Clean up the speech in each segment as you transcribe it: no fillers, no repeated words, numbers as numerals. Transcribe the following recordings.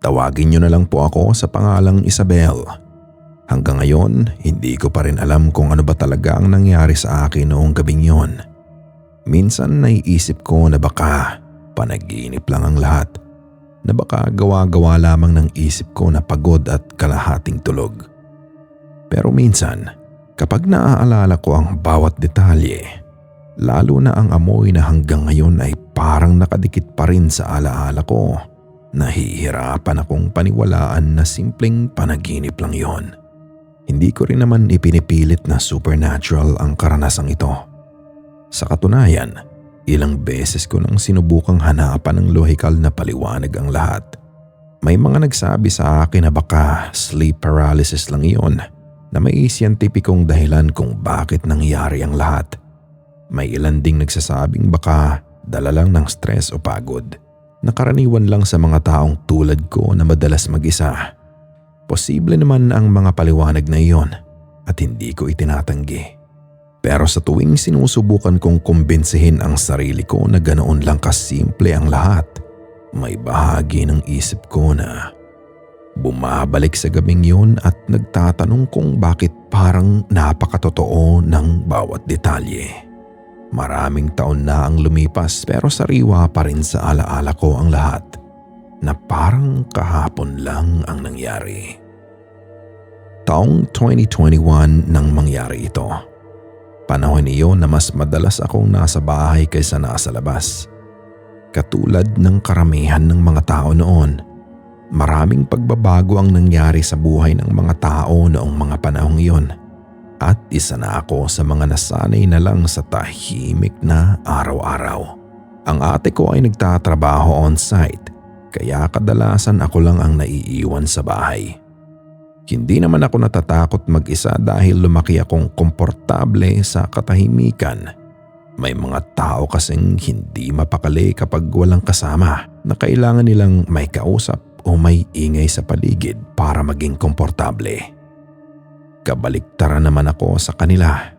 Tawagin niyo na lang po ako sa pangalang Isabel. Hanggang ngayon, hindi ko pa rin alam kung ano ba talaga ang nangyari sa akin noong gabing yon. Minsan naiisip ko na baka panaginip lang ang lahat, na baka gawa-gawa lamang ng isip ko na pagod at kalahating tulog. Pero minsan, kapag naaalala ko ang bawat detalye, lalo na ang amoy na hanggang ngayon ay parang nakadikit pa rin sa alaala ko, nahihirapan akong paniwalaan na simpleng panaginip lang yon. Hindi ko rin naman ipinipilit na supernatural ang karanasang ito. Sa katunayan, ilang beses ko nang sinubukang hanapan ng lohikal na paliwanag ang lahat. May mga nagsabi sa akin na baka sleep paralysis lang iyon, na may siyentipikong dahilan kung bakit nangyari ang lahat. May ilan ding nagsasabing baka dala lang ng stress o pagod, na karaniwan lang sa mga taong tulad ko na madalas mag-isa. Posible naman ang mga paliwanag na iyon at hindi ko itinatanggi. Pero sa tuwing sinusubukan kong kumbinsihin ang sarili ko na ganoon lang kasimple ang lahat, may bahagi ng isip ko na bumabalik sa gabing yun at nagtatanong kung bakit parang napakatotoo ng bawat detalye. Maraming taon na ang lumipas pero sariwa pa rin sa alaala ko ang lahat, na parang kahapon lang ang nangyari. Taong 2021 nang mangyari ito. Panahon iyon na mas madalas akong nasa bahay kaysa nasa labas. Katulad ng karamihan ng mga tao noon, maraming pagbabago ang nangyari sa buhay ng mga tao noong mga panahong iyon. At isa na ako sa mga nasanay na lang sa tahimik na araw-araw. Ang ate ko ay nagtatrabaho on-site, kaya kadalasan ako lang ang naiiwan sa bahay. Hindi naman ako natatakot mag-isa dahil lumaki akong komportable sa katahimikan. May mga tao kasing hindi mapakali kapag walang kasama, na kailangan nilang may kausap o may ingay sa paligid para maging komportable. Kabaliktaran naman ako sa kanila.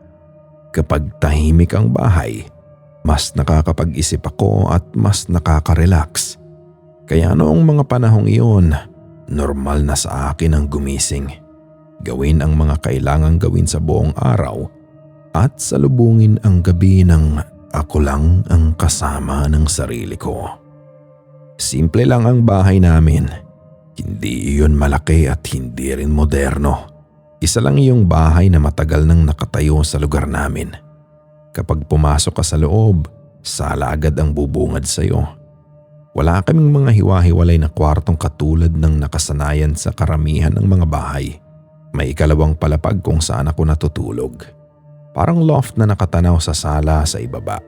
Kapag tahimik ang bahay, mas nakakapag-isip ako at mas nakaka-relax. Kaya noong mga panahong iyon, normal na sa akin ang gumising, gawin ang mga kailangang gawin sa buong araw at salubungin ang gabi ng ako lang ang kasama ng sarili ko. Simple lang ang bahay namin. Hindi iyon malaki at hindi rin moderno. Isa lang yung bahay na matagal nang nakatayo sa lugar namin. Kapag pumasok ka sa loob, sala agad ang bubungad sa'yo. Wala kaming mga hiwa-hiwalay na kwartong katulad ng nakasanayan sa karamihan ng mga bahay. May ikalawang palapag kung saan ako natutulog. Parang loft na nakatanaw sa sala sa ibaba.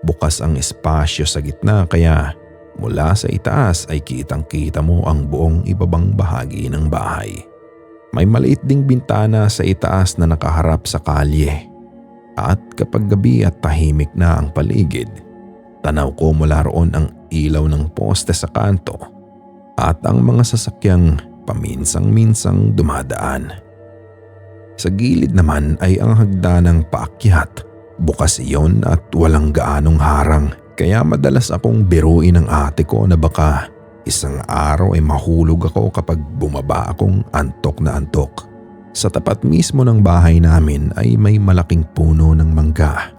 Bukas ang espasyo sa gitna kaya mula sa itaas ay kitang-kita mo ang buong ibabang bahagi ng bahay. May maliit ding bintana sa itaas na nakaharap sa kalye. At kapag gabi at tahimik na ang paligid, tanaw ko mula roon ang ilaw ng poste sa kanto at ang mga sasakyang paminsang-minsang dumadaan. Sa gilid naman ay ang hagdanang paakyat. Bukas iyon at walang gaanong harang, kaya madalas akong biruin ng ate ko na baka isang araw ay mahulog ako kapag bumaba akong antok na antok. Sa tapat mismo ng bahay namin ay may malaking puno ng mangga.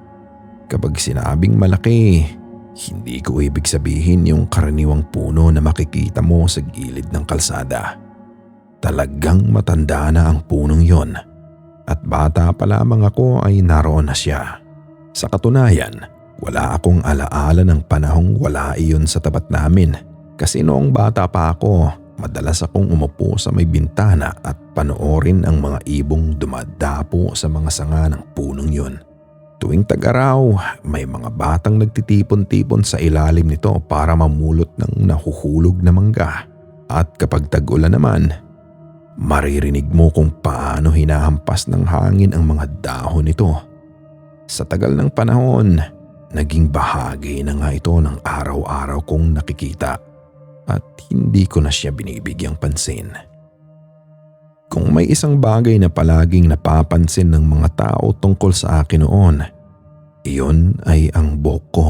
Kapag sinabing malaki, hindi ko ibig sabihin yung karaniwang puno na makikita mo sa gilid ng kalsada. Talagang matanda na ang punong yon at bata pa lamang ako ay naroon na siya. Sa katunayan, wala akong alaala ng panahong wala iyon sa tapat namin. Kasi noong bata pa ako, madalas akong umupo sa may bintana at panoorin ang mga ibong dumadapo sa mga sanga ng punong yun. Tuwing tag-araw, may mga batang nagtitipon-tipon sa ilalim nito para mamulot ng nahuhulog na mangga. At kapag tag-ulan naman, maririnig mo kung paano hinahampas ng hangin ang mga dahon nito. Sa tagal ng panahon, naging bahagi na nga ito ng araw-araw kong nakikita. At hindi ko na siya binibigyang pansin. Kung may isang bagay na palaging napapansin ng mga tao tungkol sa akin noon, iyon ay ang buhok ko.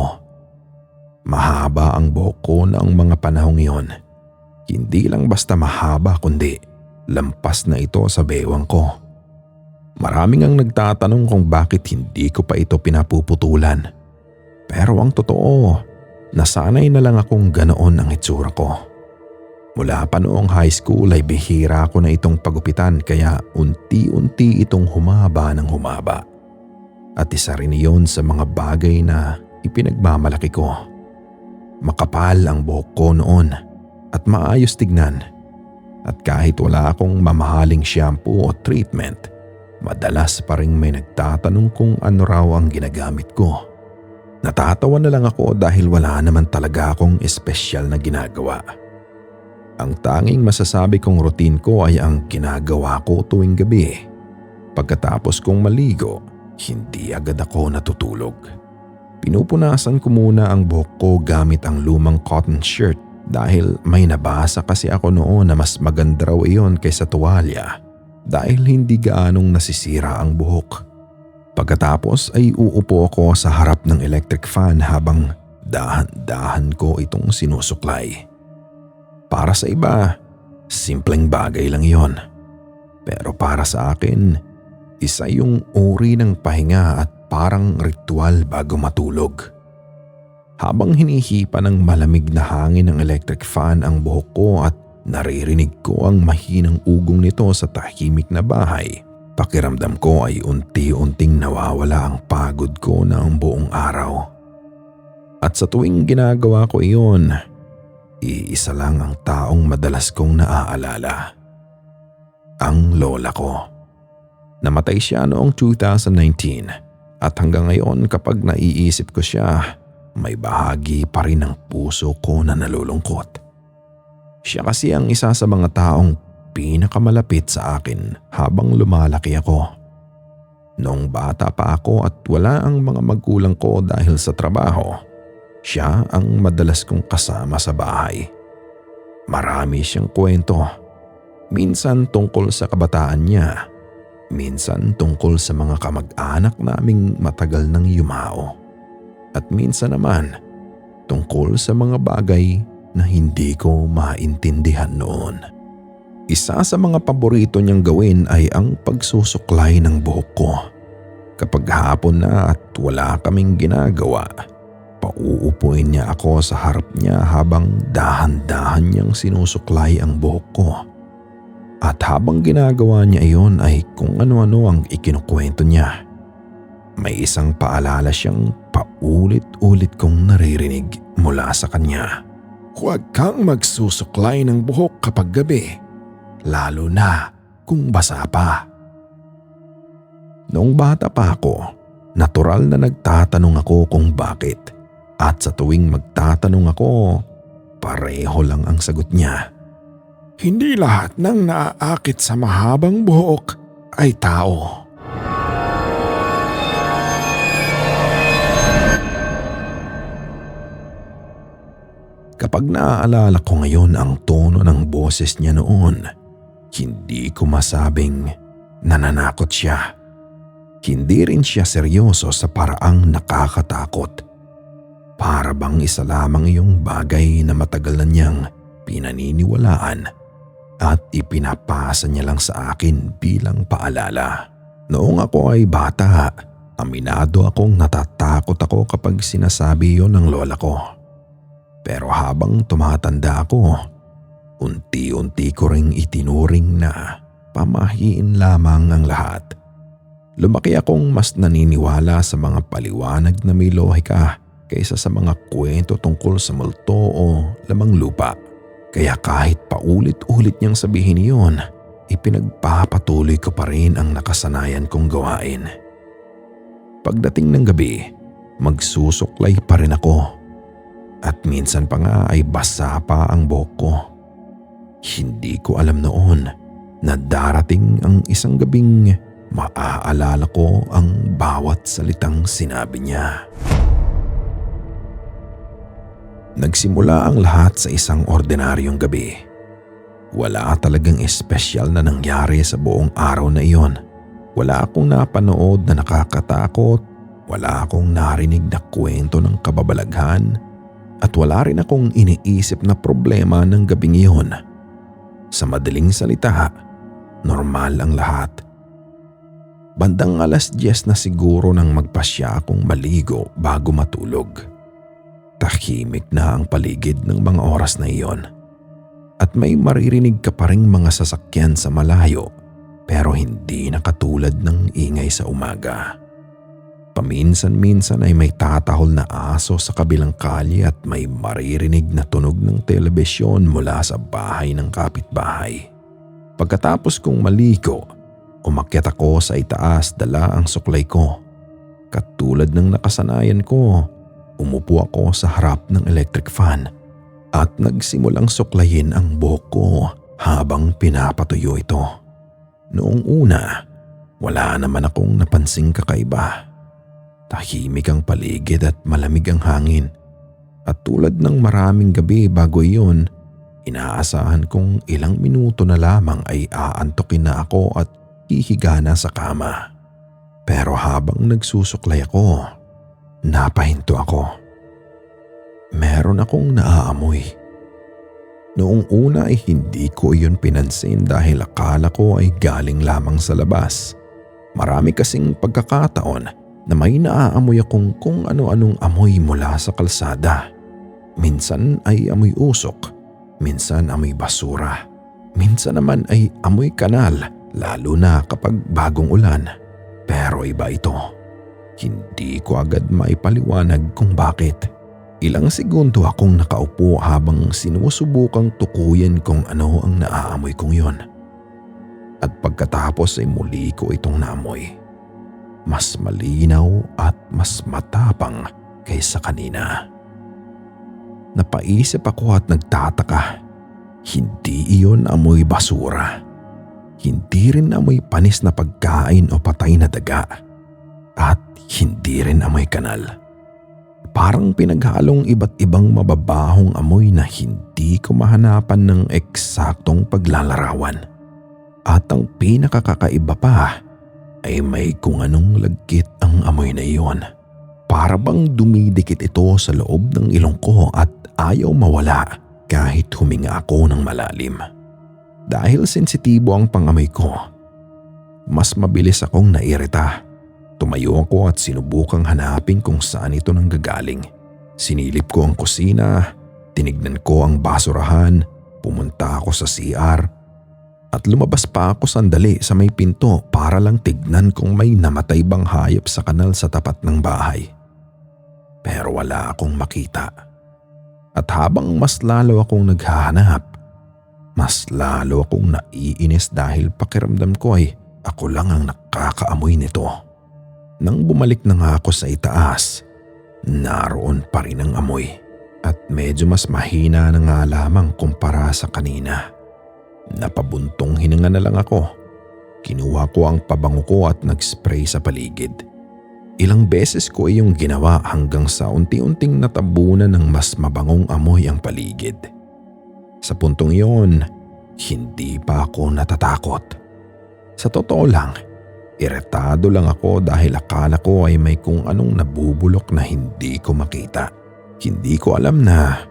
Mahaba ang buhok ko noong mga panahong iyon. Hindi lang basta mahaba kundi lampas na ito sa bewang ko. Maraming ang nagtatanong kung bakit hindi ko pa ito pinapuputulan. Pero ang totoo, nasanay na lang akong ganoon ang itsura ko. Mula pa noong high school ay bihira ko na itong pagupitan kaya unti-unti itong humaba ng humaba. At isa rin iyon sa mga bagay na ipinagmamalaki ko. Makapal ang buhok ko noon at maayos tignan. At kahit wala akong mamahaling shampoo o treatment, madalas pa rin may nagtatanong kung ano raw ang ginagamit ko. Natatawa na lang ako dahil wala naman talaga akong espesyal na ginagawa. Ang tanging masasabi kong routine ko ay ang ginagawa ko tuwing gabi. Pagkatapos kong maligo, hindi agad ako natutulog. Pinupunasan ko muna ang buhok ko gamit ang lumang cotton shirt dahil may nabasa kasi ako noon na mas maganda raw iyon kaysa tuwalya dahil hindi gaanong nasisira ang buhok. Pagkatapos ay uupo ako sa harap ng electric fan habang dahan-dahan ko itong sinusuklay. Para sa iba, simpleng bagay lang iyon. Pero para sa akin, isa yung uri ng pahinga at parang ritual bago matulog. Habang hinihipa ng malamig na hangin ng electric fan ang buhok ko at naririnig ko ang mahinang ugong nito sa tahimik na bahay, pakiramdam ko ay unti-unting nawawala ang pagod ko ng buong araw. At sa tuwing ginagawa ko iyon, iisa lang ang taong madalas kong naaalala. Ang lola ko. Namatay siya noong 2019 at hanggang ngayon kapag naiisip ko siya, may bahagi pa rin ng puso ko na nalulungkot. Siya kasi ang isa sa mga taong pinakamalapit sa akin habang lumalaki ako. Noong bata pa ako at wala ang mga magulang ko dahil sa trabaho, siya ang madalas kong kasama sa bahay. Marami siyang kwento. Minsan tungkol sa kabataan niya, minsan tungkol sa mga kamag-anak naming matagal nang yumao, at minsan naman tungkol sa mga bagay na hindi ko maintindihan noon. Isa sa mga paborito niyang gawin ay ang pagsusuklay ng buhok ko. Kapag hapon na at wala kaming ginagawa, pauupuin niya ako sa harap niya habang dahan-dahan niyang sinusuklay ang buhok ko. At habang ginagawa niya iyon ay kung ano-ano ang ikinukwento niya. May isang paalala siyang paulit-ulit kong naririnig mula sa kanya. Huwag kang magsusuklay ng buhok kapag gabi, lalo na kung basa pa. Noong bata pa ako, natural na nagtatanong ako kung bakit. At sa tuwing magtatanong ako, pareho lang ang sagot niya. Hindi lahat ng naaakit sa mahabang buhok ay tao. Kapag naaalala ko ngayon ang tono ng boses niya noon, hindi ko masabing nananakot siya. Hindi rin siya seryoso sa paraang nakakatakot. Para bang isa lamang iyong bagay na matagal na niyang pinaniniwalaan at ipinapasa niya lang sa akin bilang paalala. Noong ako ay bata, aminado akong natatakot ako kapag sinasabi yon ng lola ko. Pero habang tumatanda ako, unti-unti ko ring itinuring na pamahiin lamang ang lahat. Lumaki akong mas naniniwala sa mga paliwanag na may lohika kaysa sa mga kwento tungkol sa multo o lamang lupa. Kaya kahit paulit-ulit niyang sabihin iyon, ipinagpapatuloy ko pa rin ang nakasanayan kong gawain. Pagdating ng gabi, magsusuklay pa rin ako. At minsan pa nga ay basa pa ang buhok ko. Hindi ko alam noon na darating ang isang gabing maaalala ko ang bawat salitang sinabi niya. Nagsimula ang lahat sa isang ordinaryong gabi. Wala talagang espesyal na nangyari sa buong araw na iyon. Wala akong napanood na nakakatakot, wala akong narinig na kwento ng kababalaghan, At wala rin akong iniisip na problema ng gabing iyon. Sa madaling salita, normal ang lahat. Bandang 10:00 na siguro nang magpasya akong maligo bago matulog. Tahimik na ang paligid ng mga oras na iyon. At may maririnig ka pa ring mga sasakyan sa malayo pero hindi na katulad ng ingay sa umaga. Paminsan-minsan ay may tatahol na aso sa kabilang kalye at may maririnig na tunog ng telebisyon mula sa bahay ng kapitbahay. Pagkatapos kong maligo, umakyat ako sa itaas, dala ang suklay ko. Katulad ng nakasanayan ko, umupo ako sa harap ng electric fan at nagsimulang suklayin ang buhok ko habang pinapatuyo ito. Noong una, wala naman akong napansing kakaiba. Tahimik ang paligid at malamig ang hangin. At tulad ng maraming gabi bago iyon, inaasahan kong ilang minuto na lamang ay aantukin na ako at hihiga na sa kama. Pero habang nagsusuklay ako, napahinto ako. Meron akong naaamoy. Noong una ay hindi ko iyon pinansin dahil akala ko ay galing lamang sa labas. Marami kasing pagkakataon na may naaamoy akong kung ano-anong amoy mula sa kalsada. Minsan ay amoy usok, minsan amoy basura, minsan naman ay amoy kanal, lalo na kapag bagong ulan. Pero iba ito. Hindi ko agad maipaliwanag kung bakit. Ilang segundo akong nakaupo habang sinusubukang tukuyin kung ano ang naaamoy kong yon. At pagkatapos ay muli ko itong naamoy. Mas malinaw at mas matapang kaysa kanina. Napaisip ako at nagtataka. Hindi iyon amoy basura. Hindi rin amoy panis na pagkain o patay na daga. At hindi rin amoy kanal. Parang pinaghalong iba't ibang mababahong amoy na hindi ko mahanapan ng eksaktong paglalarawan. At ang pinakakakaiba pa ay may kung anong lagkit ang amoy na iyon. Para bang dumidikit ito sa loob ng ilong ko at ayaw mawala kahit huminga ako ng malalim. Dahil sensitibo ang pangamoy ko, mas mabilis akong nairita. Tumayo ako at sinubukang hanapin kung saan ito nanggagaling. Sinilip ko ang kusina, tinignan ko ang basurahan, pumunta ako sa CR, at lumabas pa ako sandali sa may pinto para lang tignan kung may namatay bang hayop sa kanal sa tapat ng bahay. Pero wala akong makita. At habang mas lalo akong naghahanap, mas lalo akong naiinis dahil pakiramdam ko ay ako lang ang nakakaamoy nito. Nang bumalik na nga ako sa itaas, naroon pa rin ang amoy at medyo mas mahina na nga lamang kumpara sa kanina. Napabuntong hininga na lang ako. Kinuha ko ang pabango ko at nag-spray sa paligid. Ilang beses ko iyong ginawa hanggang sa unti-unting natabunan ng mas mabangong amoy ang paligid. Sa puntong iyon, hindi pa ako natatakot. Sa totoo lang, iritado lang ako dahil akala ko ay may kung anong nabubulok na hindi ko makita. Hindi ko alam na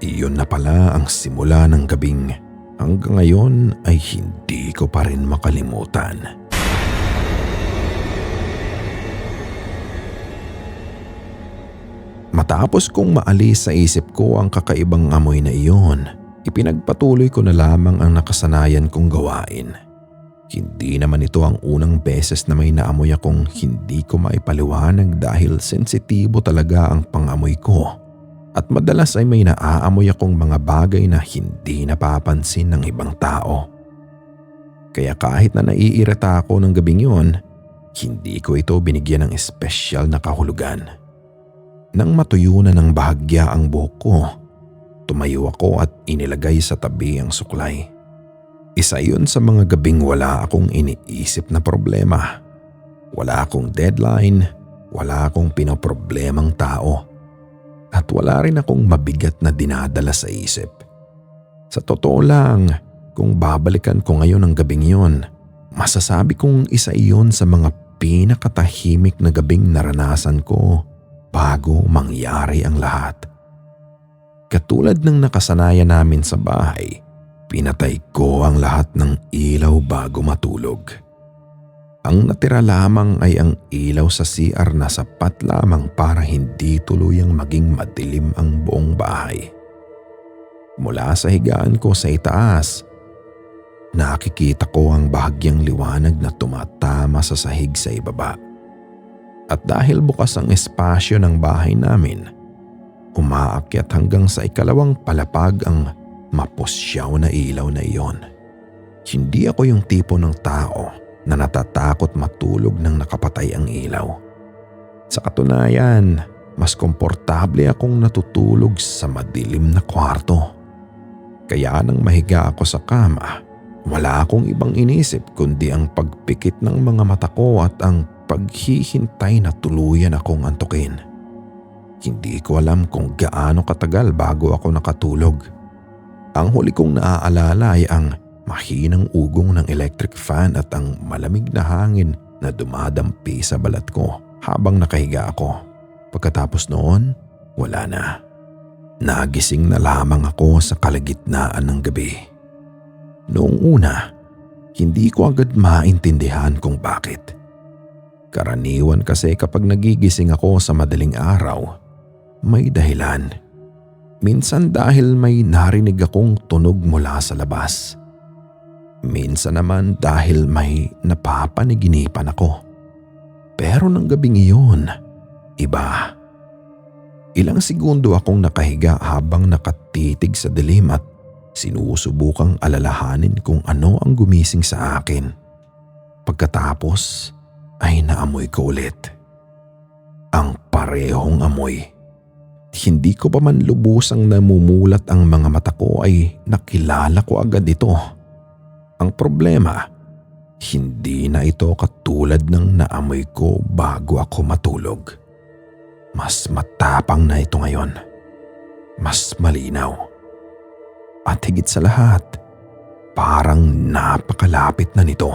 iyon na pala ang simula ng gabing hanggang ngayon ay hindi ko pa rin makalimutan. Matapos kong maalis sa isip ko ang kakaibang amoy na iyon, ipinagpatuloy ko na lamang ang nakasanayan kong gawain. Hindi naman ito ang unang beses na may naamoy akong hindi ko maipaliwanag dahil sensitibo talaga ang pangamoy ko. At madalas ay may naaamoy akong mga bagay na hindi napapansin ng ibang tao. Kaya kahit na naiirita ako ng gabing yun, hindi ko ito binigyan ng espesyal na kahulugan. Nang matuyo na ng bahagya ang buhok ko, tumayo ako at inilagay sa tabi ang suklay. Isa yun sa mga gabing wala akong iniisip na problema. Wala akong deadline, wala akong pinoproblemang tao. At wala rin akong mabigat na dinadala sa isip. Sa totoo lang, kung babalikan ko ngayon ang gabing yon, masasabi kong isa iyon sa mga pinakatahimik na gabing naranasan ko bago mangyari ang lahat. Katulad ng nakasanayan namin sa bahay, pinatay ko ang lahat ng ilaw bago matulog. Ang natira lamang ay ang ilaw sa CR na sapat lamang para hindi tuluyang maging madilim ang buong bahay. Mula sa higaan ko sa itaas, nakikita ko ang bahagyang liwanag na tumatama sa sahig sa ibaba. At dahil bukas ang espasyo ng bahay namin, umaakyat hanggang sa ikalawang palapag ang mapusyaw na ilaw na iyon. Hindi ako yung tipo ng tao na natatakot matulog nang nakapatay ang ilaw. Sa katunayan, mas komportable akong natutulog sa madilim na kwarto. Kaya nang mahiga ako sa kama, wala akong ibang inisip kundi ang pagpikit ng mga mata ko at ang paghihintay na tuluyan akong antukin. Hindi ko alam kung gaano katagal bago ako nakatulog. Ang huli kong naaalala ay ang mahinang ugong ng electric fan at ang malamig na hangin na dumadampi sa balat ko habang nakahiga ako. Pagkatapos noon, wala na. Nagising na lamang ako sa kalagitnaan ng gabi. Noong una, hindi ko agad maintindihan kung bakit. Karaniwan kasi kapag nagigising ako sa madaling araw, may dahilan. Minsan dahil may narinig akong tunog mula sa labas. Minsan naman dahil may napapanaginipan ako. Pero ng gabing iyon, iba. Ilang segundo akong nakahiga habang nakatitig sa dilim at sinusubukang alalahanin kung ano ang gumising sa akin. Pagkatapos ay naamoy ko ulit. Ang parehong amoy. Hindi ko pa man lubusang namumulat ang mga mata ko ay nakilala ko agad ito. Ang problema, hindi na ito katulad ng naamoy ko bago ako matulog. Mas matapang na ito ngayon. Mas malinaw. At higit sa lahat, parang napakalapit na nito.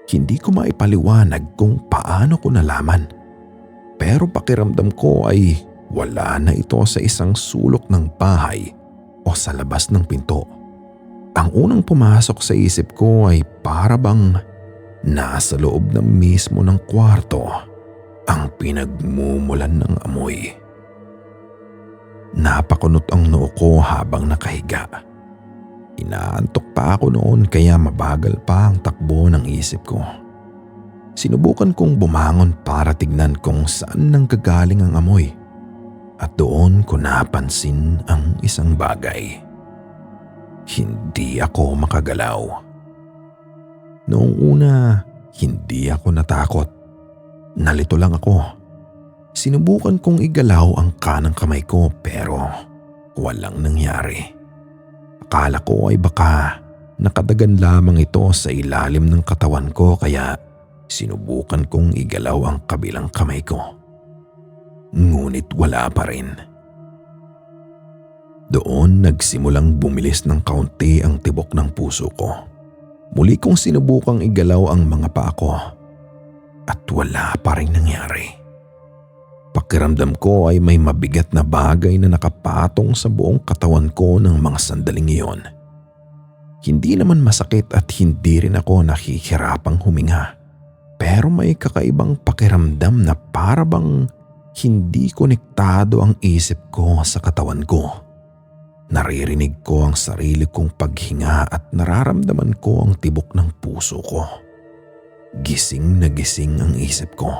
Hindi ko maipaliwanag kung paano ko nalaman. Pero pakiramdam ko ay wala na ito sa isang sulok ng bahay o sa labas ng pinto. Ang unang pumasok sa isip ko ay para bang nasa loob na mismo ng kwarto ang pinagmumulan ng amoy. Napakunot ang noo ko habang nakahiga. Inaantok pa ako noon kaya mabagal pa ang takbo ng isip ko. Sinubukan kong bumangon para tignan kung saan nanggagaling ang amoy. At doon ko napansin ang isang bagay. Hindi ako makagalaw. Noong una, hindi ako natakot. Nalito lang ako. Sinubukan kong igalaw ang kanang kamay ko pero walang nangyari. Akala ko ay baka nakadagan lamang ito sa ilalim ng katawan ko kaya sinubukan kong igalaw ang kabilang kamay ko. Ngunit wala pa rin. Doon nagsimulang bumilis ng kaunti ang tibok ng puso ko. Muli kong sinubukang igalaw ang mga paa ko. At wala pa rin nangyari. Pakiramdam ko ay may mabigat na bagay na nakapatong sa buong katawan ko ng mga sandaling iyon. Hindi naman masakit at hindi rin ako nakihirapang huminga. Pero may kakaibang pakiramdam na para bang hindi konektado ang isip ko sa katawan ko. Naririnig ko ang sarili kong paghinga at nararamdaman ko ang tibok ng puso ko. Gising na gising ang isip ko.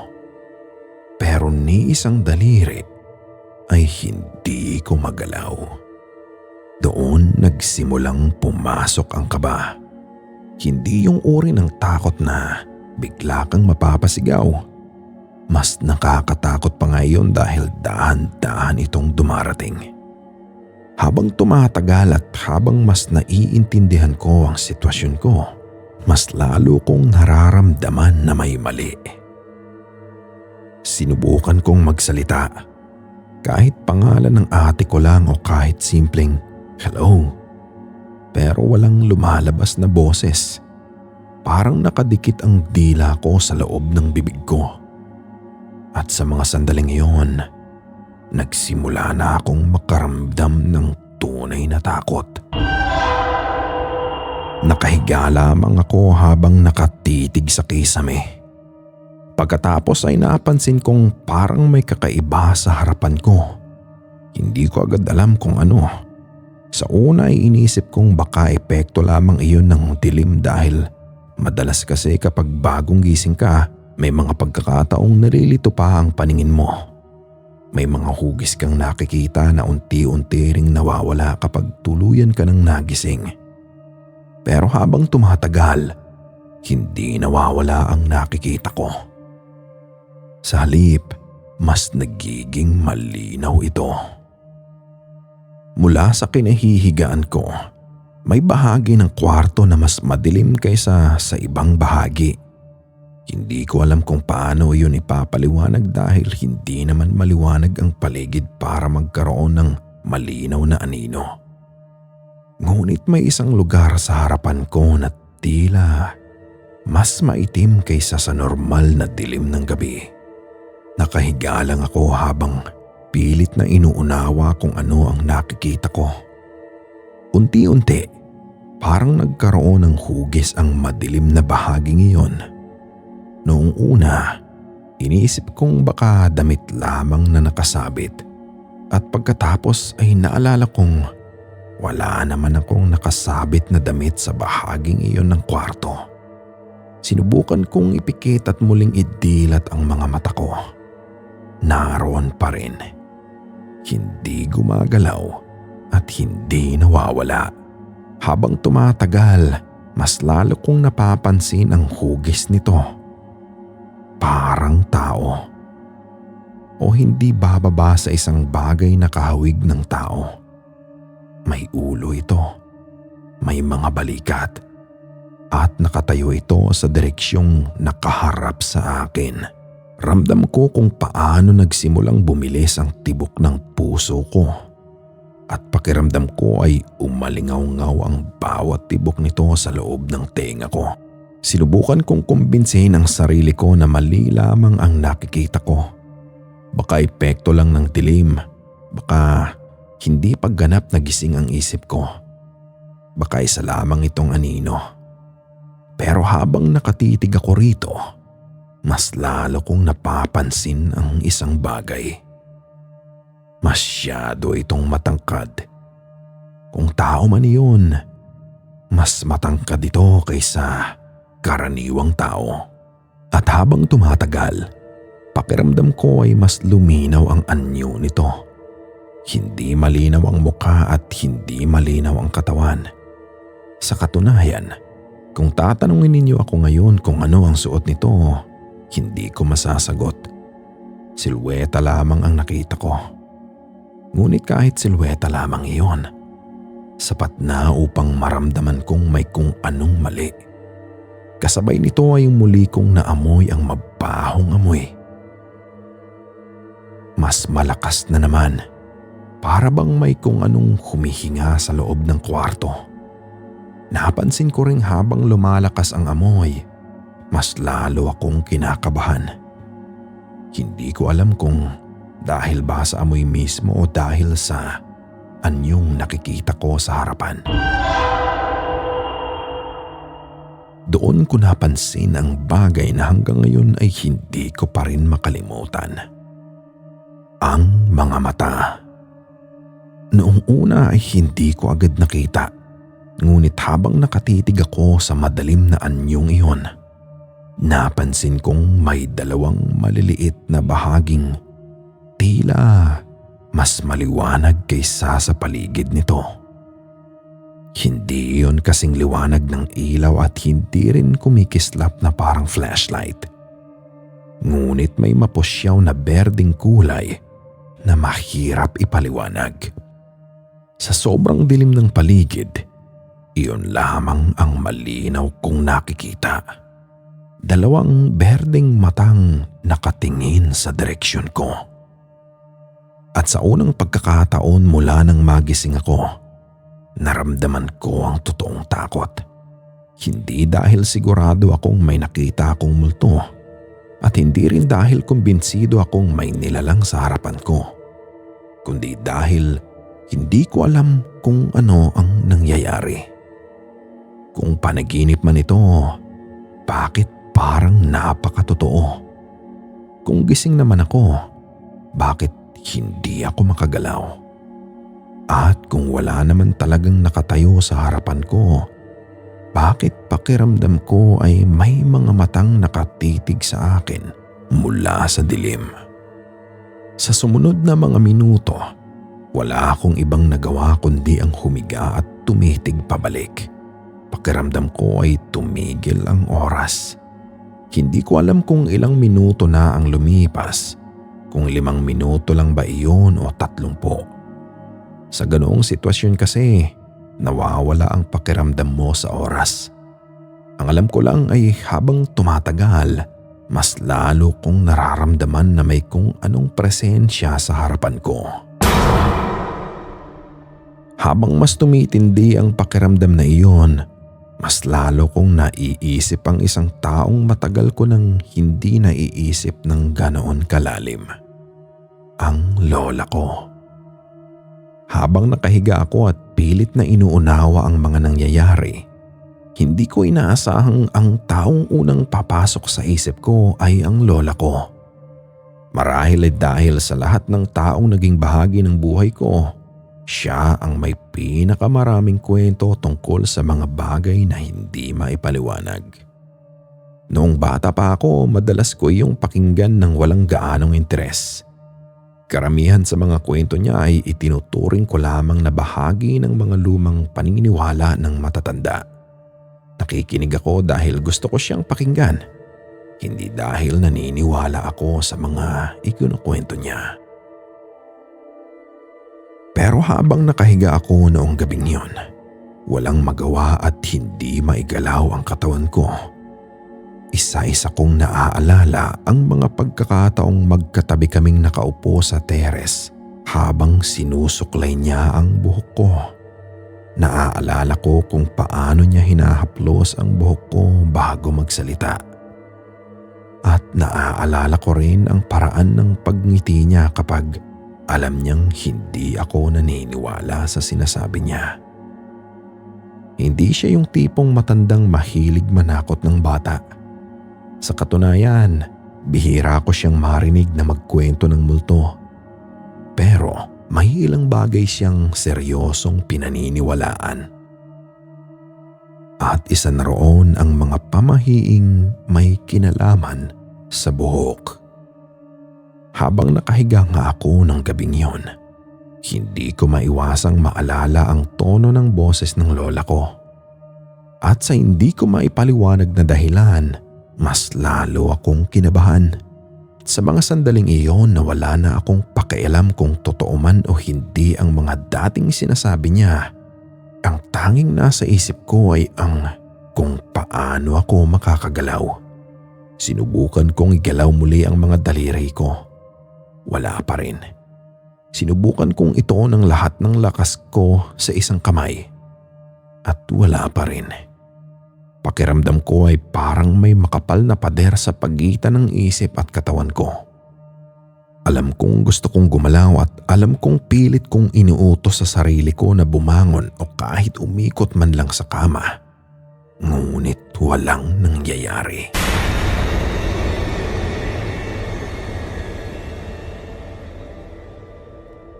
Pero ni isang daliri ay hindi ko magalaw. Doon nagsimulang pumasok ang kaba. Hindi yung uri ng takot na bigla kang mapapasigaw. Mas nakakatakot pa ngayon dahil dahan-dahan itong dumarating. Habang tumatagal at habang mas naiintindihan ko ang sitwasyon ko, mas lalo kong nararamdaman na may mali. Sinubukan kong magsalita. Kahit pangalan ng ate ko lang o kahit simpleng hello. Pero walang lumalabas na boses. Parang nakadikit ang dila ko sa loob ng bibig ko. At sa mga sandaling iyon, nagsimula na akong makaramdam ng tunay na takot. Nakahiga lamang ako habang nakatitig sa kisame. Pagkatapos ay napansin kong parang may kakaiba sa harapan ko. Hindi ko agad alam kung ano. Sa una ay inisip kong baka epekto lamang iyon ng dilim dahil madalas kasi kapag bagong gising ka, may mga pagkakataong nalilito pa ang paningin mo. May mga hugis kang nakikita na unti-unti ring nawawala kapag tuluyan ka ng nagising. Pero habang tumatagal, hindi nawawala ang nakikita ko. Sa halip, mas nagiging malinaw ito. Mula sa kinahihigaan ko, may bahagi ng kwarto na mas madilim kaysa sa ibang bahagi. Hindi ko alam kung paano yun ipapaliwanag dahil hindi naman maliwanag ang paligid para magkaroon ng malinaw na anino. Ngunit may isang lugar sa harapan ko na tila mas maitim kaysa sa normal na dilim ng gabi. Nakahiga lang ako habang pilit na inuunawa kung ano ang nakikita ko. Unti-unti, parang nagkaroon ng hugis ang madilim na bahaging iyon. Noong una, iniisip kong baka damit lamang na nakasabit at pagkatapos ay naalala kong wala naman akong nakasabit na damit sa bahaging iyon ng kwarto. Sinubukan kong ipikit at muling idilat ang mga mata ko. Naroon pa rin. Hindi gumagalaw at hindi nawawala. Habang tumatagal, mas lalo kong napapansin ang hugis nito. Parang tao. O hindi bababa sa isang bagay na kahawig ng tao. May ulo ito. May mga balikat. At nakatayo ito sa direksyong nakaharap sa akin. Ramdam ko kung paano nagsimulang bumilis ang tibok ng puso ko. At pakiramdam ko ay umalingaw-ngaw ang bawat tibok nito sa loob ng tenga ko. Sinubukan kong kumbinsihin ang sarili ko na mali lamang ang nakikita ko. Baka epekto lang ng dilim. Baka hindi pagganap na gising ang isip ko. Baka isa lamang itong anino. Pero habang nakatitig ako rito, mas lalo kong napapansin ang isang bagay. Masyado itong matangkad. Kung tao man iyon, mas matangkad ito kaysa karaniwang tao. At habang tumatagal, pakiramdam ko ay mas luminaw ang anyo nito. Hindi malinaw ang mukha at hindi malinaw ang katawan. Sa katunayan, kung tatanungin ninyo ako ngayon kung ano ang suot nito, hindi ko masasagot. Silweta lamang ang nakita ko. Ngunit kahit silweta lamang iyon, sapat na upang maramdaman kong may kung anong mali. Kasabay nito ay muli kong naamoy ang mabahong amoy. Mas malakas na naman, para bang may kung anong humihinga sa loob ng kwarto. Napansin ko ring habang lumalakas ang amoy, mas lalo akong kinakabahan. Hindi ko alam kung dahil ba sa amoy mismo o dahil sa anyong nakikita ko sa harapan. Doon ko napansin ang bagay na hanggang ngayon ay hindi ko pa rin makalimutan. Ang mga mata. Noong una ay hindi ko agad nakita, ngunit habang nakatitig ako sa madilim na anyong iyon, napansin kong may dalawang maliliit na bahaging tila mas maliwanag kaysa sa paligid nito. Hindi iyon kasing liwanag ng ilaw at hindi rin kumikislap na parang flashlight. Ngunit may mapusyaw na berdeng kulay na mahirap ipaliwanag. Sa sobrang dilim ng paligid, iyon lamang ang malinaw kong nakikita. Dalawang berdeng matang nakatingin sa direksyon ko. At sa unang pagkakataon mula nang magising ako, naramdaman ko ang totoong takot. Hindi dahil sigurado akong may nakita akong multo at hindi rin dahil kumbinsido akong may nilalang sa harapan ko. kundi dahil hindi ko alam kung ano ang nangyayari. Kung panaginip man ito, bakit parang napakatotoo? Kung gising naman ako, bakit hindi ako makagalaw? At kung wala naman talagang nakatayo sa harapan ko, bakit pakiramdam ko ay may mga matang nakatitig sa akin mula sa dilim? Sa sumunod na mga minuto, wala akong ibang nagawa kundi ang humiga at tumitig pabalik. Pakiramdam ko ay tumigil ang oras. Hindi ko alam kung ilang minuto na ang lumipas, kung 5 minuto lang ba iyon o 30. Sa ganoong sitwasyon kasi, nawawala ang pakiramdam mo sa oras. Ang alam ko lang ay habang tumatagal, mas lalo kong nararamdaman na may kung anong presensya sa harapan ko. Habang mas tumitindi ang pakiramdam na iyon, mas lalo kong naiisip ang isang taong matagal ko nang hindi naiisip ng ganoon kalalim. Ang lola ko. Habang nakahiga ako at pilit na inuunawa ang mga nangyayari, hindi ko inaasahang ang taong unang papasok sa isip ko ay ang lola ko. Marahil ay dahil sa lahat ng taong naging bahagi ng buhay ko, siya ang may pinakamaraming kwento tungkol sa mga bagay na hindi maipaliwanag. Noong bata pa ako, madalas ko iyong pakinggan ng walang gaanong interes. Karamihan sa mga kwento niya ay itinuturing ko lamang na bahagi ng mga lumang paniniwala ng matatanda. Nakikinig ako dahil gusto ko siyang pakinggan, hindi dahil naniniwala ako sa mga ikinukwento niya. Pero habang nakahiga ako noong gabing yun, walang magawa at hindi maigalaw ang katawan ko. Isa-isa kong naaalala ang mga pagkakataong magkatabi kaming nakaupo sa teres habang sinusuklay niya ang buhok ko. Naaalala ko kung paano niya hinahaplos ang buhok ko bago magsalita. At naaalala ko rin ang paraan ng pagngiti niya kapag alam niyang hindi ako naniniwala sa sinasabi niya. Hindi siya yung tipong matandang mahilig manakot ng bata. Sa katunayan, bihira ko siyang marinig na magkwento ng multo. Pero may ilang bagay siyang seryosong pinaniniwalaan. At isa na roon ang mga pamahiing may kinalaman sa buhok. Habang nakahiga nga ako ng gabing yon, hindi ko maiwasang maalala ang tono ng boses ng lola ko. At sa hindi ko maipaliwanag na dahilan, mas lalo akong kinabahan. Sa mga sandaling iyon na wala na akong pakialam kung totoo man o hindi ang mga dating sinasabi niya, ang tanging nasa isip ko ay ang kung paano ako makakagalaw. Sinubukan kong igalaw muli ang mga daliri ko. Wala pa rin. Sinubukan kong ito ng lahat ng lakas ko sa isang kamay. At wala pa rin. Pakiramdam ko ay parang may makapal na pader sa pagitan ng isip at katawan ko. Alam kong gusto kong gumalaw at alam kong pilit kong inuutos sa sarili ko na bumangon o kahit umikot man lang sa kama. Ngunit walang nangyayari.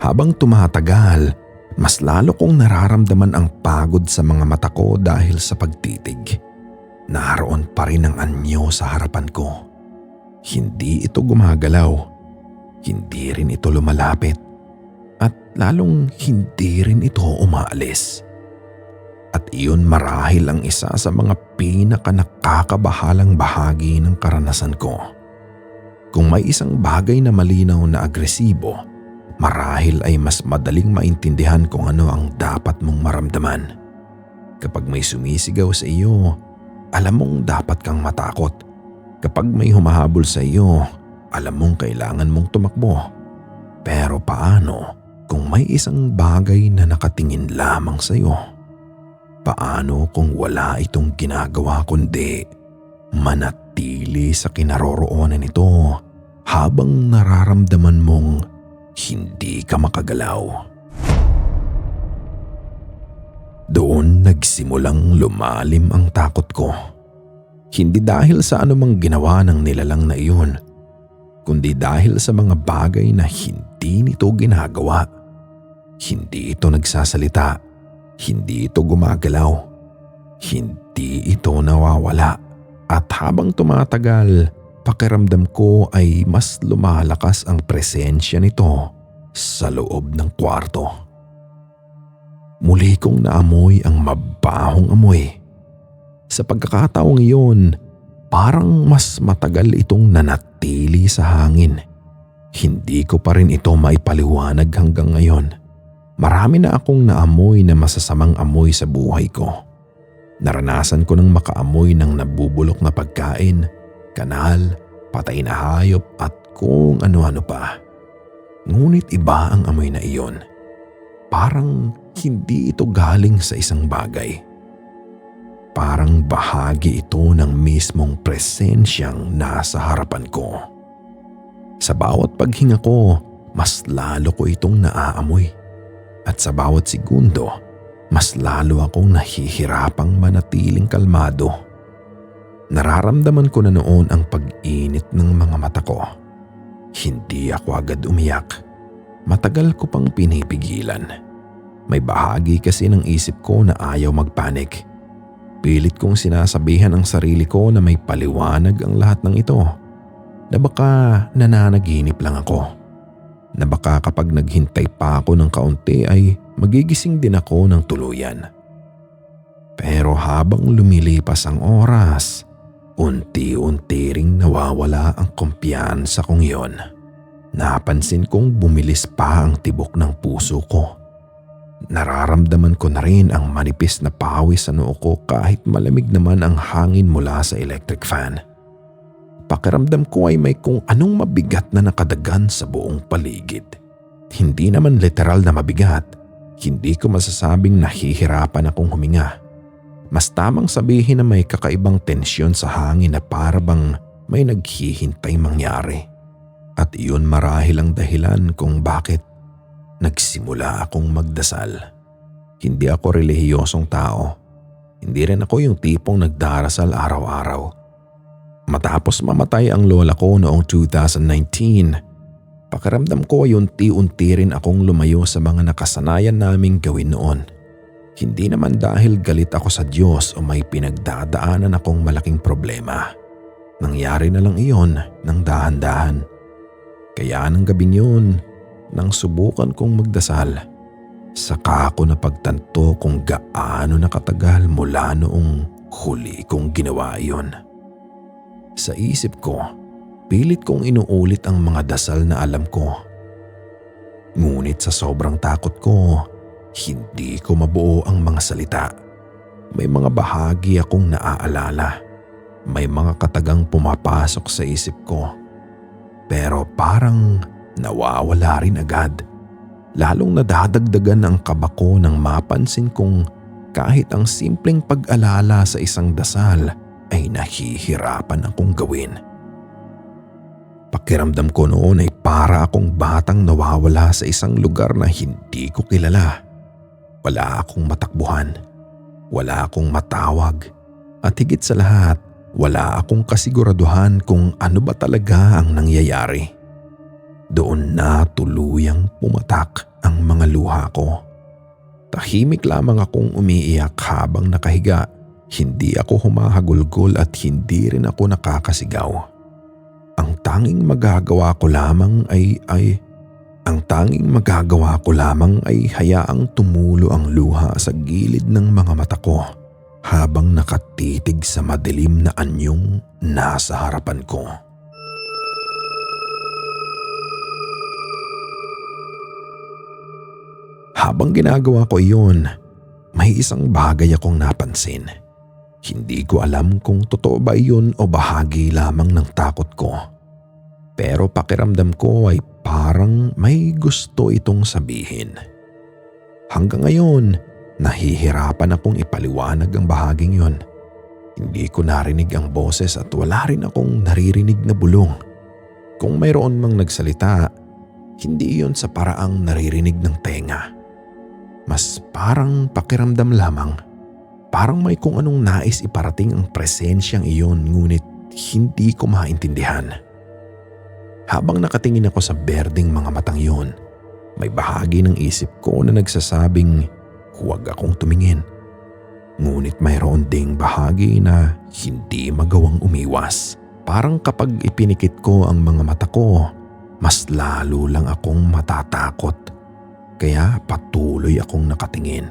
Habang tumatagal, mas lalo kong nararamdaman ang pagod sa mga mata ko dahil sa pagtitig. Naroon pa rin ang anyo sa harapan ko. Hindi ito gumagalaw. Hindi rin ito lumalapit. At lalong hindi rin ito umaalis. At iyon marahil ang isa sa mga pinaka-nakakabahalang bahagi ng karanasan ko. Kung may isang bagay na malinaw na agresibo, marahil ay mas madaling maintindihan kung ano ang dapat mong maramdaman. Kapag may sumisigaw sa iyo, alam mong dapat kang matakot. Kapag may humahabol sa iyo, alam mong kailangan mong tumakbo. Pero paano kung may isang bagay na nakatingin lamang sa iyo? Paano kung wala itong ginagawa kundi manatili sa kinaroroonan nito habang nararamdaman mong hindi ka makagalaw. Doon nagsimulang lumalim ang takot ko. Hindi dahil sa anumang ginawa ng nilalang na iyon, kundi dahil sa mga bagay na hindi nito ginagawa. Hindi ito nagsasalita, hindi ito gumagalaw, hindi ito nawawala. At habang tumatagal, pakiramdam ko ay mas lumalakas ang presensya nito sa loob ng kwarto. Muli kong naamoy ang mabahong amoy. Sa pagkakataong iyon, parang mas matagal itong nanatili sa hangin. Hindi ko pa rin ito maipaliwanag hanggang ngayon. Marami na akong naamoy na masasamang amoy sa buhay ko. Naranasan ko ng makaamoy ng nabubulok na pagkain, kanal, patay na hayop at kung ano-ano pa. Ngunit iba ang amoy na iyon. Parang hindi ito galing sa isang bagay. Parang bahagi ito ng mismong presensyang nasa harapan ko. Sa bawat paghinga ko, mas lalo ko itong naaamoy. At sa bawat segundo, mas lalo akong nahihirapang manatiling kalmado. Nararamdaman ko na noon ang pag-init ng mga mata ko. Hindi ako agad umiyak. Matagal ko pang pinipigilan. May bahagi kasi ng isip ko na ayaw magpanik. Pilit kong sinasabihan ang sarili ko na may paliwanag ang lahat ng ito. Na baka nananaginip lang ako. Na baka kapag naghintay pa ako ng kaunti ay magigising din ako ng tuluyan. Pero habang lumilipas ang oras, unti-unti ring nawawala ang kumpiyansa kong iyon. Napansin kong bumilis pa ang tibok ng puso ko. Nararamdaman ko na rin ang manipis na pawis sa noo ko kahit malamig naman ang hangin mula sa electric fan. Pakiramdam ko ay may kung anong mabigat na nakadagan sa buong paligid. Hindi naman literal na mabigat. Hindi ko masasabing nahihirapan akong huminga. Mas tamang sabihin na may kakaibang tensyon sa hangin na para bang may naghihintay mangyari. At iyon marahil ang dahilan kung bakit nagsimula akong magdasal. Hindi ako relihiyosong tao. Hindi rin ako yung tipong nagdarasal araw-araw. Matapos mamatay ang lola ko noong 2019, pakiramdam ko ay unti-unti rin akong lumayo sa mga nakasanayan naming gawin noon. Hindi naman dahil galit ako sa Diyos o may pinagdadaanan akong malaking problema. Nangyari na lang iyon ng dahan-dahan. Kaya ng gabing yun, nang subukan kong magdasal, saka ako napagtanto kung gaano nakatagal mula noong huli kong ginawa iyon. Sa isip ko, pilit kong inuulit ang mga dasal na alam ko. Ngunit sa sobrang takot ko, hindi ko mabuo ang mga salita. May mga bahagi akong naaalala. May mga katagang pumapasok sa isip ko. Pero parang nawawala rin agad. Lalong nadadagdagan ang kaba ko nang mapansin kong kahit ang simpleng pag-alala sa isang dasal ay nahihirapan akong gawin. Pakiramdam ko noon ay para akong batang nawawala sa isang lugar na hindi ko kilala. Wala akong matakbuhan, wala akong matawag, at higit sa lahat, wala akong kasiguraduhan kung ano ba talaga ang nangyayari. Doon na tuluyang pumatak ang mga luha ko. Tahimik lamang akong umiiyak habang nakahiga. Hindi ako humahagulgol at hindi rin ako nakakasigaw. Ang tanging magagawa ko lamang ay hayaang tumulo ang luha sa gilid ng mga mata ko habang nakatitig sa madilim na anyong nasa harapan ko. Habang ginagawa ko iyon, may isang bagay akong napansin. Hindi ko alam kung totoo ba iyon o bahagi lamang ng takot ko. Pero pakiramdam ko ay parang may gusto itong sabihin. Hanggang ngayon, nahihirapan akong ipaliwanag ang bahaging yon. Hindi ko narinig ang boses at wala rin akong naririnig na bulong. Kung mayroon mang nagsalita, Hindi iyon sa paraang naririnig ng tenga. Mas parang pakiramdam lamang. Parang may kung anong nais iparating ang presensyang iyon ngunit hindi ko maintindihan. Habang nakatingin ako sa berdeng mga matang iyon, may bahagi ng isip ko na nagsasabing huwag akong tumingin. Ngunit mayroon ding bahagi na hindi magawang umiwas. Parang kapag ipinikit ko ang mga mata ko, mas lalo lang akong matatakot. Kaya patuloy akong nakatingin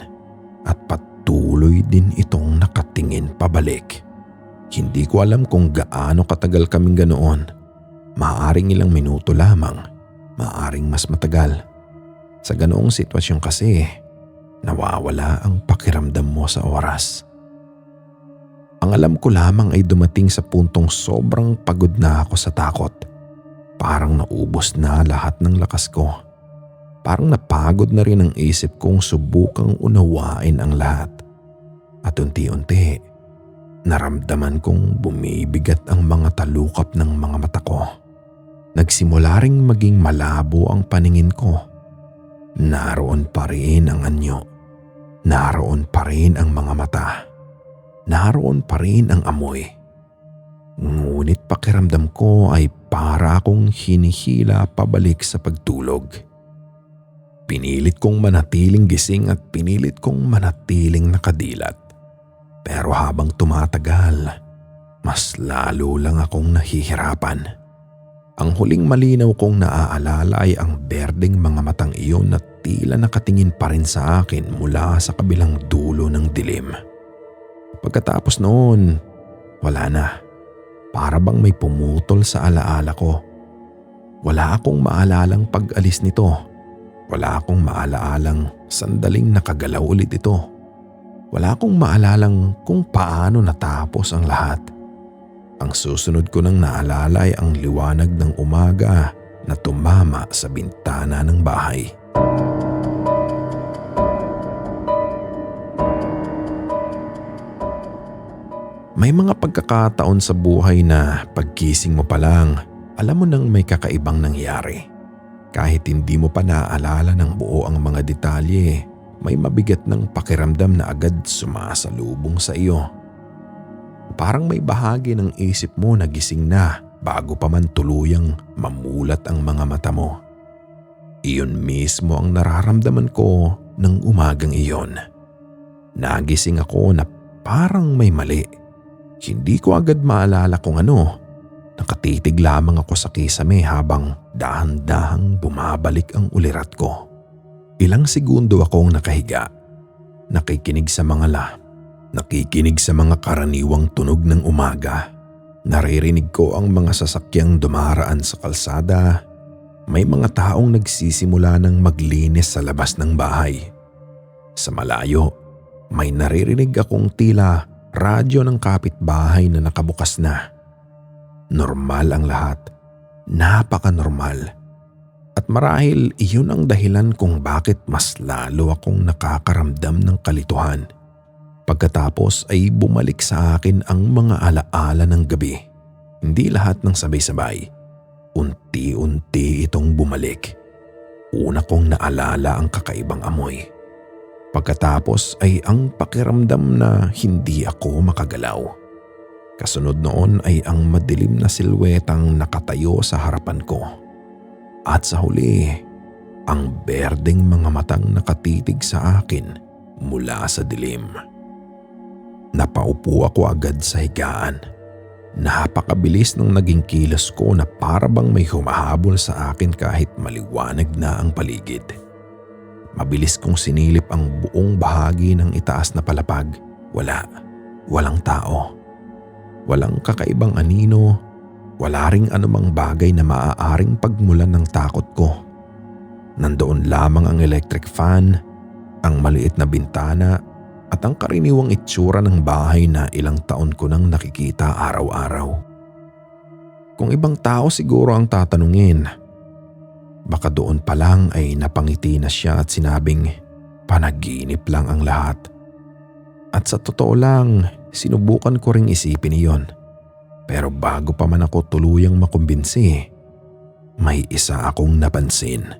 at patuloy din itong nakatingin pabalik. Hindi ko alam kung gaano katagal kaming ganoon. Maaaring ilang minuto lamang, maaaring mas matagal. Sa ganoong sitwasyon kasi, nawawala ang pakiramdam mo sa oras. Ang alam ko lamang ay dumating sa puntong sobrang pagod na ako sa takot. Parang naubos na lahat ng lakas ko. Parang napagod na rin ang isip kong subukang unawain ang lahat. At unti-unti, naramdaman kong bumibigat ang mga talukap ng mga mata ko. Nagsimula ring maging malabo ang paningin ko. Naroon pa rin ang anyo. Naroon pa rin ang mga mata. Naroon pa rin ang amoy. Ngunit pakiramdam ko ay para akong hinihila pabalik sa pagtulog. Pinilit kong manatiling gising at pinilit kong manatiling nakadilat. Pero habang tumatagal, mas lalo lang akong nahihirapan. Ang huling malinaw kong naaalala ay ang berdeng mga matang iyon na tila nakatingin pa rin sa akin mula sa kabilang dulo ng dilim. Pagkatapos noon, wala na. Para bang may pumutol sa alaala ko. Wala akong maalalang pag-alis nito. Wala akong maalaalang sandaling nakagalaw ulit ito. Wala akong maalalang kung paano natapos ang lahat. Ang susunod ko nang naalala ay ang liwanag ng umaga na tumama sa bintana ng bahay. May mga pagkakataon sa buhay na pagkising mo pa lang, alam mo nang may kakaibang nangyari. Kahit hindi mo pa naaalala ng buo ang mga detalye, may mabigat ng pakiramdam na agad sumasalubong sa iyo. Parang may bahagi ng isip mo na gising na bago pa man tuluyang mamulat ang mga mata mo. Iyon mismo ang nararamdaman ko ng umagang iyon. Nagising ako na parang may mali. Hindi ko agad maalala kung ano. Nakatitig lamang ako sa kisame habang dahan-dahang bumabalik ang ulirat ko. Ilang segundo akong nakahiga. Nakikinig sa mga karaniwang tunog ng umaga. Naririnig ko ang mga sasakyang dumaraan sa kalsada. May mga taong nagsisimula ng maglinis sa labas ng bahay. Sa malayo, may naririnig akong tila radyo ng kapitbahay na nakabukas na. Normal ang lahat. Napaka-normal. At marahil iyon ang dahilan kung bakit mas lalo akong nakakaramdam ng kalituhan. Pagkatapos ay bumalik sa akin ang mga alaala ng gabi. Hindi lahat ng sabay-sabay. Unti-unti itong bumalik. Una kong naalala ang kakaibang amoy. Pagkatapos ay ang pakiramdam na hindi ako makagalaw. Kasunod noon ay ang madilim na silwetang nakatayo sa harapan ko. At sa huli, ang berdeng mga matang nakatitig sa akin mula sa dilim. Napaupo ako agad sa higaan. Napakabilis ng naging kilos ko na para bang may humahabol sa akin kahit maliwanag na ang paligid. Mabilis kong sinilip ang buong bahagi ng itaas na palapag. Walang tao. Walang kakaibang anino. Wala ring anumang bagay na maaaring pagmulan ng takot ko. Nandoon lamang ang electric fan, ang maliit na bintana at ang karaniwang itsura ng bahay na ilang taon ko nang nakikita araw-araw. Kung ibang tao siguro ang tatanungin, baka doon pa lang ay napangiti na siya at sinabing panaginip lang ang lahat. At sa totoo lang, sinubukan ko ring isipin iyon. Pero bago pa man ako tuluyang makumbinsi, may isa akong napansin.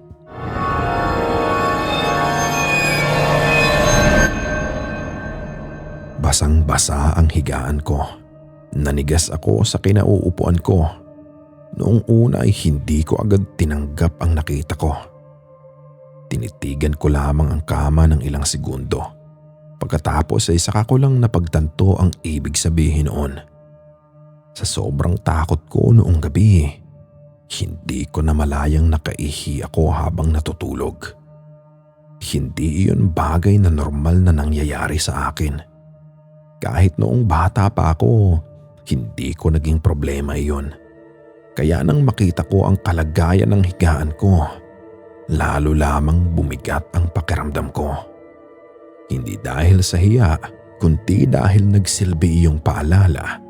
Basang-basa ang higaan ko. Nanigas ako sa kinauupuan ko. Noong una ay hindi ko agad tinanggap ang nakita ko. Tinitigan ko lamang ang kama ng ilang segundo. Pagkatapos ay saka ko lang napagtanto ang ibig sabihin noon. Sa sobrang takot ko noong gabi, hindi ko na malayang nakaihi ako habang natutulog. Hindi iyon bagay na normal na nangyayari sa akin. Kahit noong bata pa ako, hindi ko naging problema iyon. Kaya nang makita ko ang kalagayan ng higaan ko, lalo lamang bumigat ang pakiramdam ko. Hindi dahil sa hiya, kundi dahil nagsilbi iyong paalala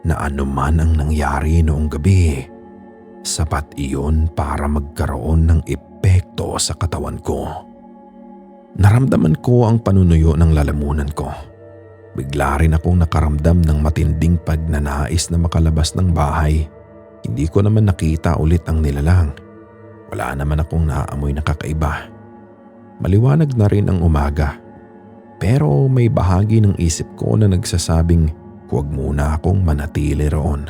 na anuman ang nangyari noong gabi, sapat iyon para magkaroon ng epekto sa katawan ko. Naramdaman ko ang panunuyo ng lalamunan ko. Bigla rin akong nakaramdam ng matinding pagnanais na makalabas ng bahay. Hindi ko naman nakita ulit ang nilalang. Wala naman akong naaamoy na kakaiba. Maliwanag na rin ang umaga. Pero may bahagi ng isip ko na nagsasabing huwag muna akong manatili roon.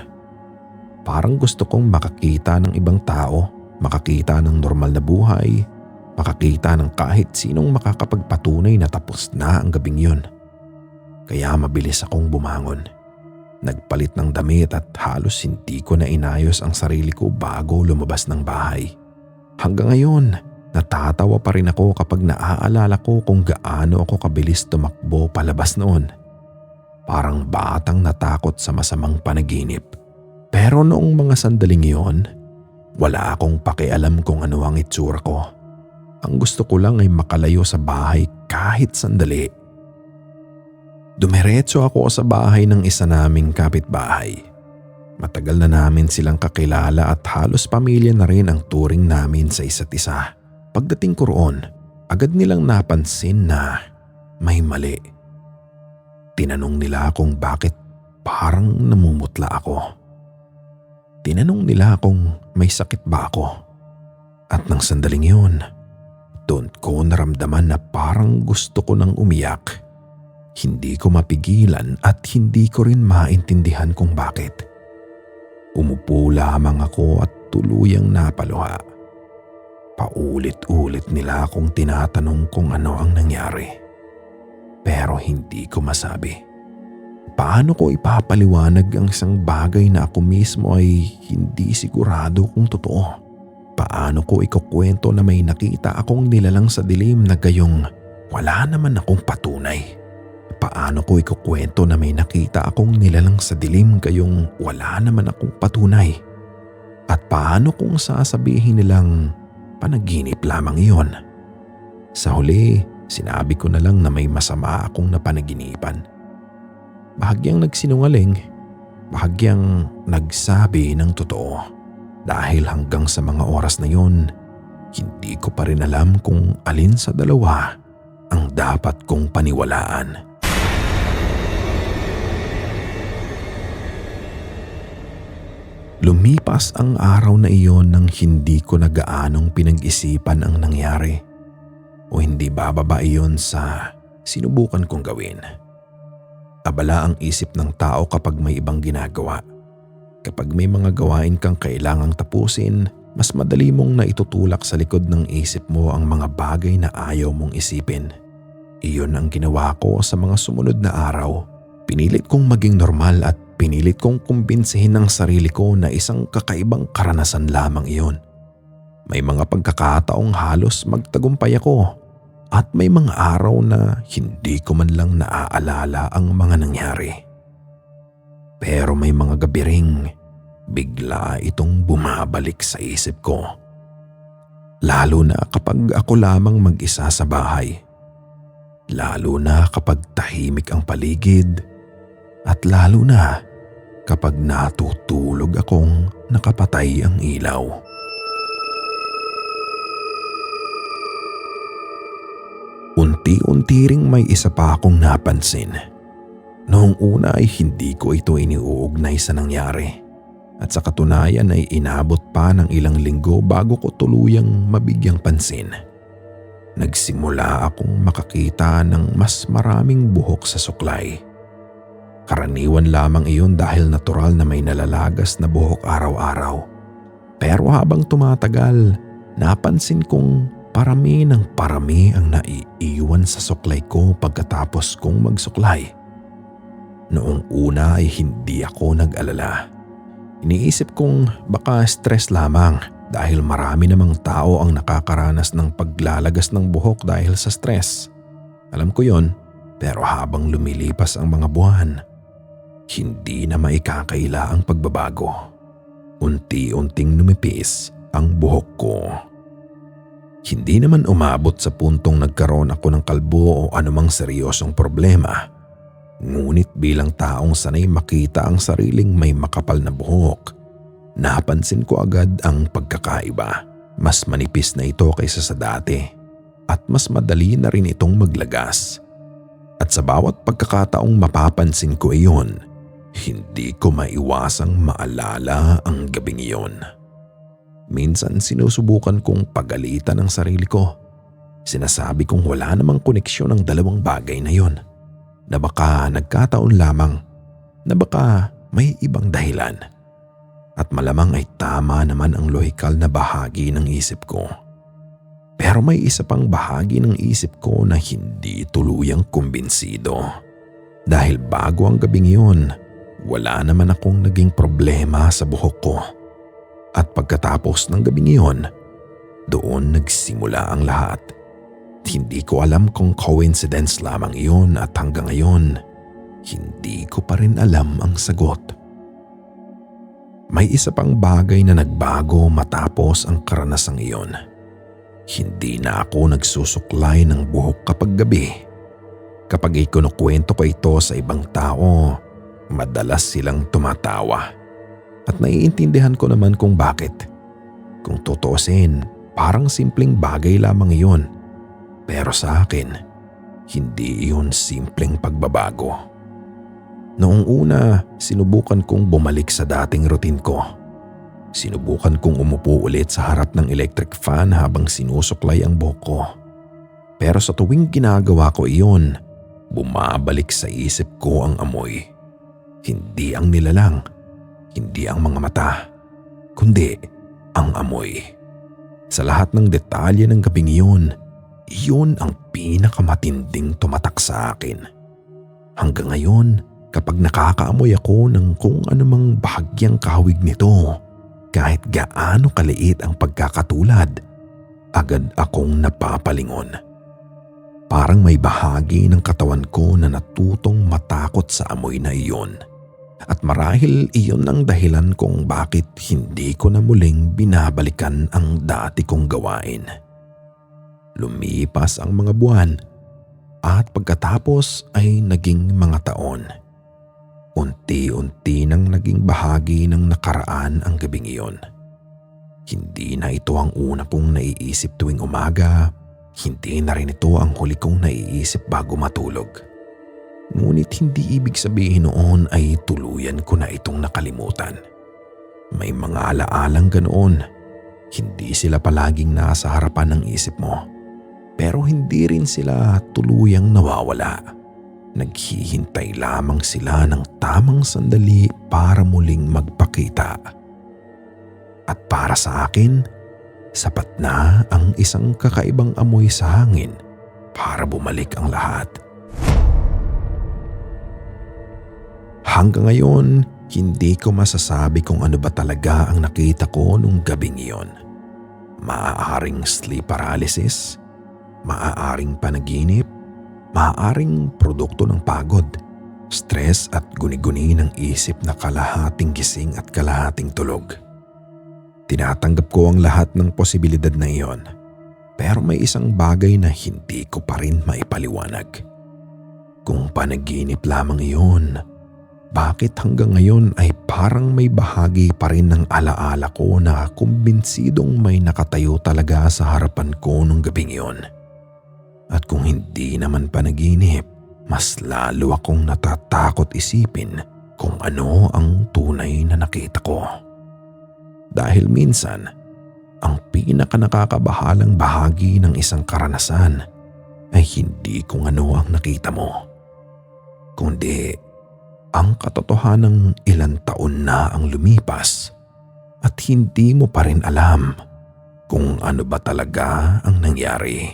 Parang gusto kong makakita ng ibang tao, makakita ng normal na buhay, makakita ng kahit sinong makakapagpatunay na tapos na ang gabing yun. Kaya mabilis akong bumangon. Nagpalit ng damit at halos hindi ko na inayos ang sarili ko bago lumabas ng bahay. Hanggang ngayon, natatawa pa rin ako kapag naaalala ko kung gaano ako kabilis tumakbo palabas noon. Parang batang natakot sa masamang panaginip. Pero noong mga sandaling iyon, wala akong pakialam kung ano ang itsura ko. Ang gusto ko lang ay makalayo sa bahay kahit sandali. Dumiretso ako sa bahay ng isa naming kapitbahay. Matagal na namin silang kakilala at halos pamilya na rin ang turing namin sa isa't isa. Pagdating ko roon, agad nilang napansin na may mali. Tinanong nila kung bakit parang namumutla ako. Tinanong nila kung may sakit ba ako. At nang sandaling yun, doon ko naramdaman na parang gusto ko nang umiyak. Hindi ko mapigilan at hindi ko rin maintindihan kung bakit. Umupo lamang ako at tuluyang napaluha. Paulit-ulit nila akong tinatanong kung ano ang nangyari. Pero hindi ko masabi. Paano ko ipapaliwanag ang isang bagay na ako mismo ay hindi sigurado kung totoo? Paano ko ikukwento na may nakita akong nilalang sa dilim na gayong wala naman akong patunay? Paano ko ikukwento na may nakita akong nilalang sa dilim gayong wala naman akong patunay? At paano kung sasabihin nilang panaginip lamang iyon? Sa huli, sinabi ko na lang na may masama akong napanaginipan. Bahagyang nagsinungaling, bahagyang nagsabi ng totoo. Dahil hanggang sa mga oras na yon, hindi ko pa rin alam kung alin sa dalawa ang dapat kong paniwalaan. Lumipas ang araw na iyon nang hindi ko na gaanong pinag-isipan ang nangyari. O hindi bababa iyon sa sinubukan kong gawin. Abala ang isip ng tao kapag may ibang ginagawa. Kapag may mga gawain kang kailangang tapusin, mas madali mong naitutulak sa likod ng isip mo ang mga bagay na ayaw mong isipin. Iyon ang ginawa ko sa mga sumunod na araw. Pinilit kong maging normal at pinilit kong kumbinsihin ng sarili ko na isang kakaibang karanasan lamang iyon. May mga pagkakataong halos magtagumpay ako at may mga araw na hindi ko man lang naaalala ang mga nangyari. Pero may mga gabi ring bigla itong bumabalik sa isip ko. Lalo na kapag ako lamang mag-isa sa bahay. Lalo na kapag tahimik ang paligid. At lalo na kapag natutulog akong nakapatay ang ilaw. Unti-unti ring may isa pa akong napansin. Noong una ay hindi ko ito iniuugnay sa nangyari. At sa katunayan ay inabot pa ng ilang linggo bago ko tuluyang mabigyang pansin. Nagsimula akong makakita ng mas maraming buhok sa suklay. Karaniwan lamang iyon dahil natural na may nalalagas na buhok araw-araw. Pero habang tumatagal, napansin kong parami ng parami ang naiiwan sa suklay ko pagkatapos kong magsuklay. Noong una ay hindi ako nag-alala. Iniisip kong baka stress lamang dahil marami namang tao ang nakakaranas ng paglalagas ng buhok dahil sa stress. Alam ko yon, pero habang lumilipas ang mga buwan, hindi na maikakaila ang pagbabago. Unti-unting numipis ang buhok ko. Hindi naman umabot sa puntong nagkaroon ako ng kalbo o anumang seryosong problema. Ngunit bilang taong sanay makita ang sariling may makapal na buhok, napansin ko agad ang pagkakaiba. Mas manipis na ito kaysa sa dati at mas madali na rin itong maglagas. At sa bawat pagkakataong mapapansin ko iyon, hindi ko maiwasang maalala ang gabing iyon. Minsan sinusubukan kong pagalitan ang sarili ko. Sinasabi kong wala namang koneksyon ang dalawang bagay na yon. Na baka nagkataon lamang, na baka may ibang dahilan. At malamang ay tama naman ang lohikal na bahagi ng isip ko. Pero may isa pang bahagi ng isip ko na hindi tuluyang kumbinsido. Dahil bago ang gabing iyon, wala naman akong naging problema sa buhok ko. At pagkatapos ng gabing iyon, doon nagsimula ang lahat. Hindi ko alam kung coincidence lamang iyon at hanggang ngayon, hindi ko pa rin alam ang sagot. May isa pang bagay na nagbago matapos ang karanasang iyon. Hindi na ako nagsusuklay ng buhok kapag gabi. Kapag ikinukwento ko ito sa ibang tao, madalas silang tumatawa. At naiintindihan ko naman kung bakit. Kung tutuusin, parang simpleng bagay lamang iyon. Pero sa akin, hindi iyon simpleng pagbabago. Noong una, sinubukan kong bumalik sa dating routine ko. Sinubukan kong umupo ulit sa harap ng electric fan habang sinusuklay ang buhok ko. Pero sa tuwing ginagawa ko iyon, bumabalik sa isip ko ang amoy. Hindi ang nilalang, hindi ang mga mata, kundi ang amoy. Sa lahat ng detalye ng gabing iyon, iyon ang pinakamatinding tumatak sa akin. Hanggang ngayon, kapag nakakaamoy ako ng kung anumang bahagyang kahawig nito, kahit gaano kaliit ang pagkakatulad, agad akong napapalingon. Parang may bahagi ng katawan ko na natutong matakot sa amoy na iyon. At marahil iyon ang dahilan kung bakit hindi ko na muling binabalikan ang dati kong gawain. Lumipas ang mga buwan at pagkatapos ay naging mga taon. Unti-unti nang naging bahagi ng nakaraan ang gabing iyon. Hindi na ito ang una kong naiisip tuwing umaga, hindi na rin ito ang huli kong naiisip bago matulog. Ngunit hindi ibig sabihin noon ay tuluyan ko na itong nakalimutan. May mga alaalang ganoon. Hindi sila palaging nasa harapan ng isip mo. Pero hindi rin sila tuluyang nawawala. Naghihintay lamang sila ng tamang sandali para muling magpakita. At para sa akin, sapat na ang isang kakaibang amoy sa hangin para bumalik ang lahat. Hanggang ngayon, hindi ko masasabi kung ano ba talaga ang nakita ko nung gabing iyon. Maaaring sleep paralysis, maaaring panaginip, maaaring produkto ng pagod, stress at guni-guni ng isip na kalahating gising at kalahating tulog. Tinatanggap ko ang lahat ng posibilidad na iyon, pero may isang bagay na hindi ko pa rin maipaliwanag. Kung panaginip lamang iyon, bakit hanggang ngayon ay parang may bahagi pa rin ng alaala ko na kumbinsidong may nakatayo talaga sa harapan ko nung gabing iyon? At kung hindi naman panaginip, mas lalo akong natatakot isipin kung ano ang tunay na nakita ko. Dahil minsan, ang pinaka nakakabahalang bahagi ng isang karanasan ay hindi kung ano ang nakita mo, kundi ang katotohanang ilang taon na ang lumipas at hindi mo pa rin alam kung ano ba talaga ang nangyari.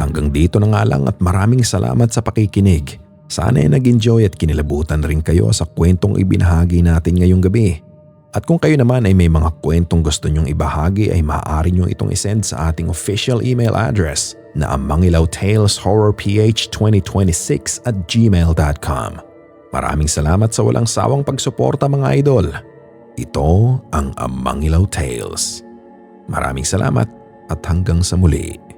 Hanggang dito na nga lang at maraming salamat sa pakikinig. Sana ay nag-enjoy at kinilabutan rin kayo sa kwentong ibinahagi natin ngayong gabi. At kung kayo naman ay may mga kwentong gusto nyong ibahagi ay maaari nyo itong isend sa ating official email address na amangilawtaleshorrorph2026@gmail.com. Maraming salamat sa walang sawang pagsuporta mga idol. Ito ang Amangilaw Tales. Maraming salamat at hanggang sa muli.